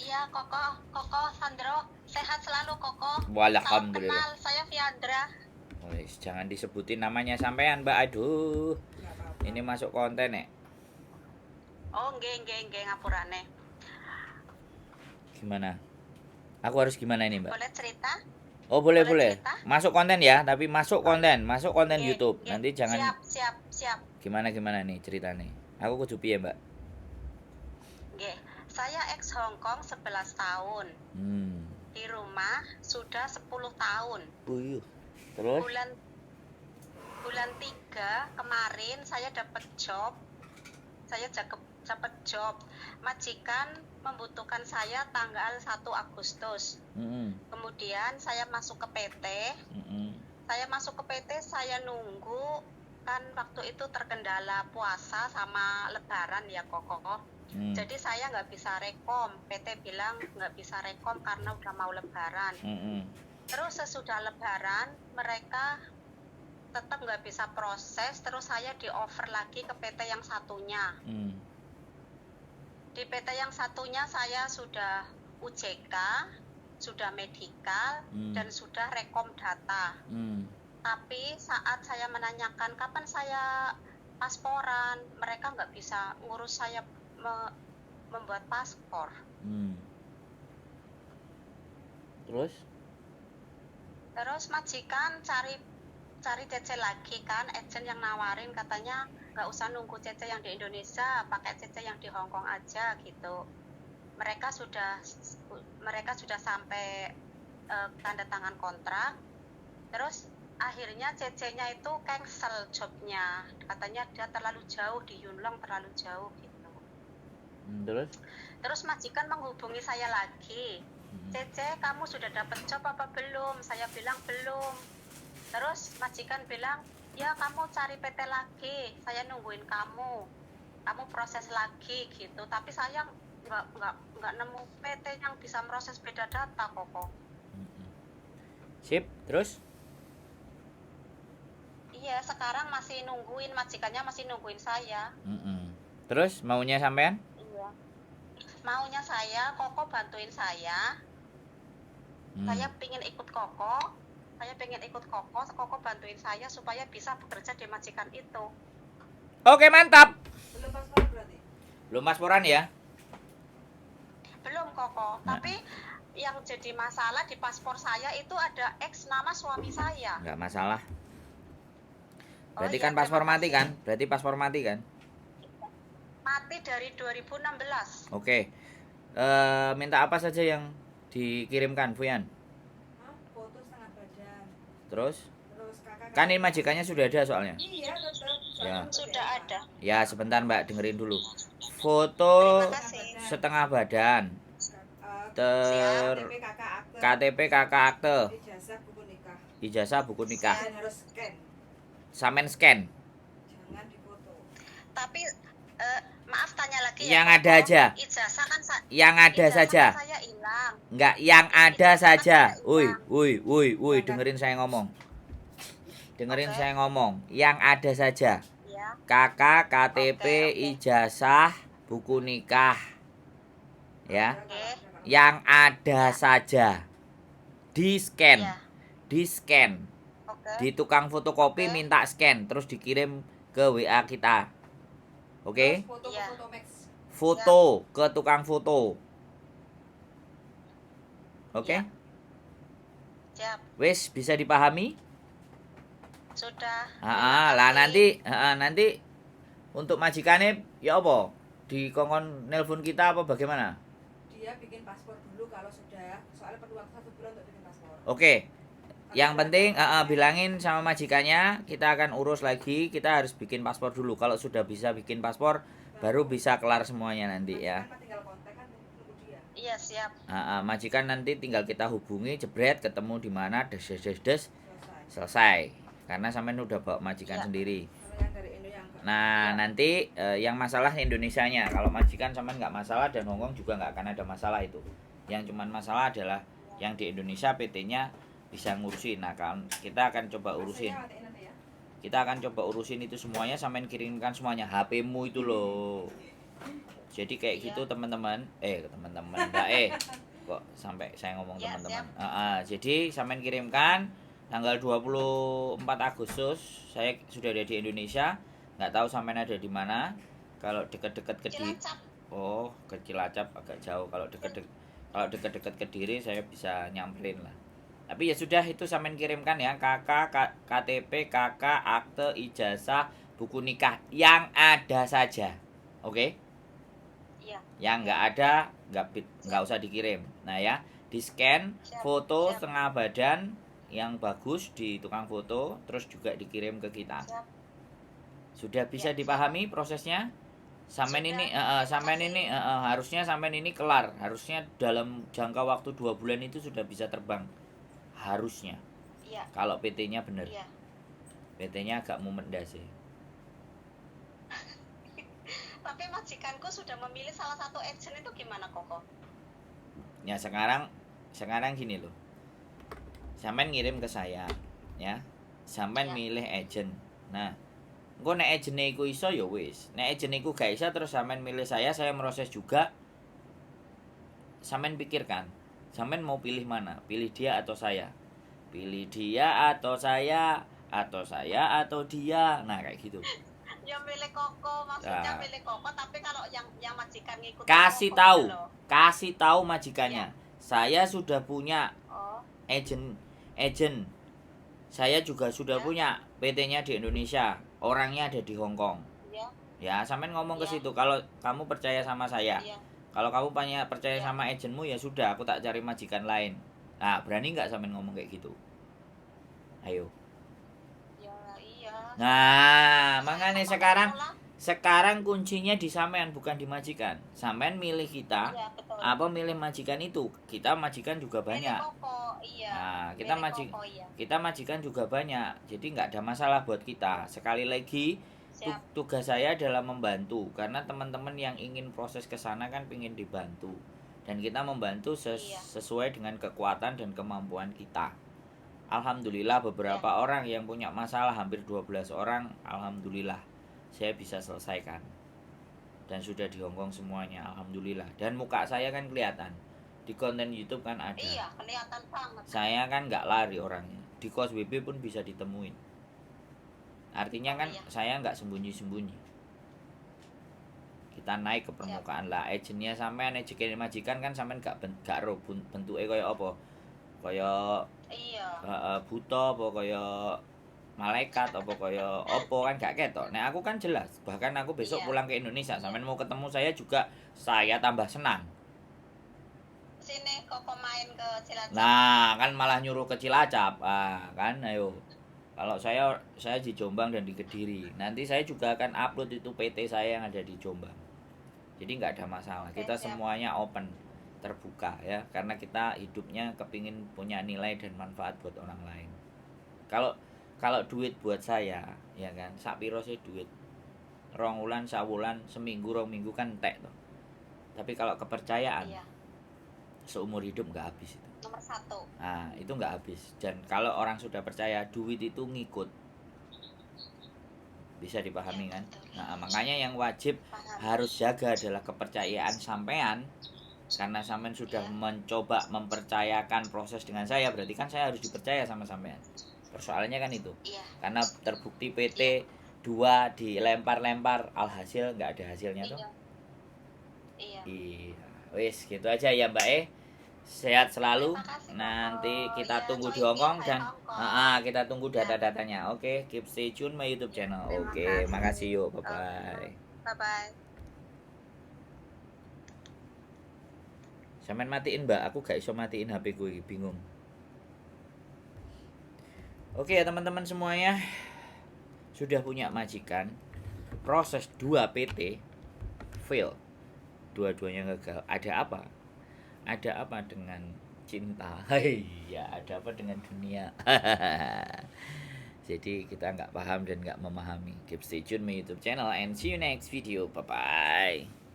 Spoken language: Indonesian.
Iya, Koko Sandro, sehat selalu Koko. Salam Alhamdulillah. kenal, saya Fiandra. Wes, jangan disebutin namanya sampean, Mbak. Aduh. Ini masuk konten nek. Oh, nggih ngapurane. Gimana? Aku harus gimana ini, Mbak? Boleh cerita? Oh, boleh. Cerita? Masuk konten ya, tapi masuk konten Nggih, YouTube. nggih. Nanti jangan Siap. gimana nih ceritanya. Aku kudu piye, Mbak? Nggih. Saya ex Hong Kong 11 tahun. Di rumah sudah 10 tahun. Terus? Bulan 3 kemarin saya dapat job. Dapat job. Majikan membutuhkan saya tanggal 1 Agustus. Kemudian saya masuk ke PT. Saya nunggu, kan waktu itu terkendala puasa sama lebaran ya Koko. Jadi saya nggak bisa rekom. PT bilang nggak bisa rekom karena udah mau lebaran. Terus sesudah lebaran mereka tetap nggak bisa proses. Terus saya di offer lagi ke PT yang satunya. Di PT yang satunya saya sudah UJK, sudah medical, dan sudah rekom data. Tapi saat saya menanyakan kapan saya pasporan, mereka nggak bisa ngurus saya membuat paspor. Terus majikan cari CC lagi kan, agent yang nawarin katanya nggak usah nunggu CC yang di Indonesia, pakai CC yang di Hong Kong aja gitu. Mereka sudah sampai tanda tangan kontrak. Terus akhirnya CC-nya itu cancel jobnya, katanya dia terlalu jauh di Yunlong, terlalu jauh gitu. Terus majikan menghubungi saya lagi, CC kamu sudah dapat job apa belum? Saya bilang belum. Terus majikan bilang, ya kamu cari PT lagi, saya nungguin kamu proses lagi gitu. Tapi saya nggak nemu PT yang bisa proses beda data Koko. Sip, terus? Iya, sekarang masih nungguin, majikannya masih nungguin saya. Terus maunya sampean? Iya. Maunya saya, Koko bantuin saya. Saya pengen ikut Koko. Koko bantuin saya supaya bisa bekerja di majikan itu. Oke, mantap. Belum pasporan berarti? Belum pasporan ya? Belum Koko, tapi yang jadi masalah di paspor saya itu ada X nama suami saya. Enggak masalah. Berarti kan paspor mati kan? Mati dari 2016. Oke. Minta apa saja yang dikirimkan, Fuyan? Foto setengah badan. Terus kakak. Kan ini majikannya sudah ada soalnya. Iya, betul. Ya. Sudah ada. Ya, sebentar Mbak, dengerin dulu. Foto setengah badan. KTP kakak akte. Ijazah buku nikah. Harus scan. Samen scan. Jangan difoto. Tapi maaf tanya lagi yang ya. Ada aja. Ijazah kan yang ada saja. Saya hilang. Enggak, yang ada saja. Woi, dengerin saya ngomong. Saya ngomong. Yang ada saja. Ya. Kakak, KTP, ijazah, buku nikah. Ya. Yang ada saja. Di scan. Ya. Di tukang fotokopi minta scan terus dikirim ke WA kita. Oke? Foto ke tukang foto. Oke? Siap. Wes, bisa dipahami? Sudah. Lah nanti untuk majikannya ya apa? Dikongkon nelpon kita apa bagaimana? Dia bikin paspor dulu kalau sudah, soalnya perlu waktu 1 bulan untuk bikin paspor. Oke. Yang penting bilangin sama majikannya, kita akan urus lagi, kita harus bikin paspor dulu. Kalau sudah bisa bikin paspor, baru bisa kelar semuanya nanti ya. Tinggal kontak kan tunggu dia. Iya, siap. Majikan nanti tinggal kita hubungi, jebret, ketemu di mana, selesai. Karena sampean udah bawa majikan sendiri. Nah, nanti yang masalah Indonesianya. Kalau majikan sampean nggak masalah dan Hongkong juga nggak akan ada masalah itu. Yang cuman masalah adalah yang di Indonesia PT-nya bisa ngurusin. Nah, kita akan coba urusin. Kita akan coba urusin itu semuanya, sampean kirimkan semuanya. HP-mu itu loh. Jadi kayak Iya. gitu teman-teman. Teman-teman Mbak kok sampai saya ngomong Ya, teman-teman. siap. Jadi sampean kirimkan tanggal 24 Agustus saya sudah ada di Indonesia. Nggak tahu sampean ada di mana. Kalau dekat-dekat ke Cilacap. ke Cilacap agak jauh. Kalau dekat-dekat Kediri saya bisa nyamperin lah. Tapi ya sudah, itu sampean kirimkan ya, KTP, akte, ijazah, buku nikah yang ada saja. Oke? Iya. Yang nggak ada nggak usah dikirim. Nah ya, di scan, Siap. foto Siap. setengah badan yang bagus di tukang foto, terus juga dikirim ke kita. Siap. Sudah bisa Ya, prosesnya? Sampean Sudah, ini terima kasih. harusnya sampean ini kelar. Harusnya dalam jangka waktu 2 bulan itu sudah bisa terbang. Harusnya. Iya. Kalau PT-nya bener. Iya. PT-nya agak mumet sih. Tapi majikanku sudah memilih salah satu agent, itu gimana Koko? Ya sekarang gini loh. Sampean ngirim ke saya, ya. Sampean Ya. milih agent. Nah, engko nek agene iku iso ya wis. Nek agene iku gak iso terus sampean milih saya proses juga. Sampean pikirkan, sampean mau pilih mana? Pilih dia atau saya? Pilih dia atau saya? Atau saya atau dia? Nah, kayak gitu. Ya milih Koko, maksudnya Nah. milih Koko, tapi kalau yang majikan ngikut Kasih Koko tahu, gitu loh. kasih tahu majikannya. Saya sudah punya Oh, agent. Saya juga sudah Ya. punya PT-nya di Indonesia. Orangnya ada di Hong Kong. iya, Ya, sampean ngomong ke Ya. situ kalau kamu percaya sama saya. iya. Kalau kamu percaya Ya. sama agentmu ya sudah, aku tak cari majikan lain. Nah, berani nggak sampean ngomong kayak gitu? Ayo. Ya, iya. Nah, Saya makanya sama sekarang kuncinya di sampean bukan di majikan. Sampean milih kita, Iya, betul. apa milih majikan itu? Kita majikan juga banyak. Milih Koko, iya. Nah, kita Milih Koko, iya. kita majikan juga banyak. Jadi nggak ada masalah buat kita. Sekali lagi, Siap. tugas saya adalah membantu karena teman-teman yang ingin proses ke sana kan ingin dibantu. Dan kita membantu Iya. sesuai dengan kekuatan dan kemampuan kita. Alhamdulillah beberapa Iya. orang yang punya masalah, hampir 12 orang, alhamdulillah saya bisa selesaikan. Dan sudah di Hongkong semuanya, alhamdulillah. Dan muka saya kan kelihatan. Di konten YouTube kan ada. Iya, kelihatan banget. Saya kan nggak lari orangnya. Di kos WB pun bisa ditemuin. Artinya kan Iya. saya nggak sembunyi-sembunyi. Kita naik ke permukaan lah. Agentnya sampean, agent majikan kan sampean gak ro bentuknya kayak apa? Kayak Iya. buta apa kayak malaikat apa kayak apa kan gak ketok. Nek aku kan jelas. Bahkan aku besok Iya. pulang ke Indonesia, sampean mau ketemu saya juga saya tambah senang. Sini Koko main ke Cilacap. Nah, kan malah nyuruh ke Cilacap. Kan ayo. Kalau saya di Jombang dan di Kediri. Nanti saya juga akan upload itu PT saya yang ada di Jombang. Jadi nggak ada masalah. Oke, Kita siap. semuanya open, terbuka ya. Karena kita hidupnya kepingin punya nilai dan manfaat buat orang lain. Kalau duit buat saya, ya kan, sapiro sih duit. 2 wulan, 1 wulan, seminggu, 2 minggu kan entek toh. Tapi kalau kepercayaan, Iya. seumur hidup nggak habis itu. Nomor 1. Nah, itu nggak habis. Dan kalau orang sudah percaya, duit itu ngikut. Bisa dipahami Ya, kan? betul. Nah, makanya yang wajib Paham. harus jaga adalah kepercayaan sampean. Karena sampean sudah Ya. mencoba mempercayakan proses dengan saya, berarti kan saya harus dipercaya sama sampean. Persoalannya kan itu. Iya. Karena terbukti PT 2 dilempar-lempar, alhasil nggak ada hasilnya tuh. Iya. Iya. Wis, gitu aja ya Mbak Sehat selalu. Terima kasih, Nanti Koko. kita Iya, tunggu di join Hongkong ya, dan Hongkong. kita tunggu data-datanya. Oke, keep stay tune my YouTube channel. Terima Oke, kasih. makasih yuk. Bye bye. Bye-bye. Sampeyan matiin, Mbak. Aku gak iso matiin HP ku iki, bingung. Oke ya teman-teman semuanya. Sudah punya majikan. Proses 2 PT fail. Dua-duanya gagal. Ada apa? Ada apa dengan cinta? Ya, ada apa dengan dunia? Jadi kita nggak paham dan nggak memahami. Keep stay tune my YouTube channel and see you next video. Bye bye.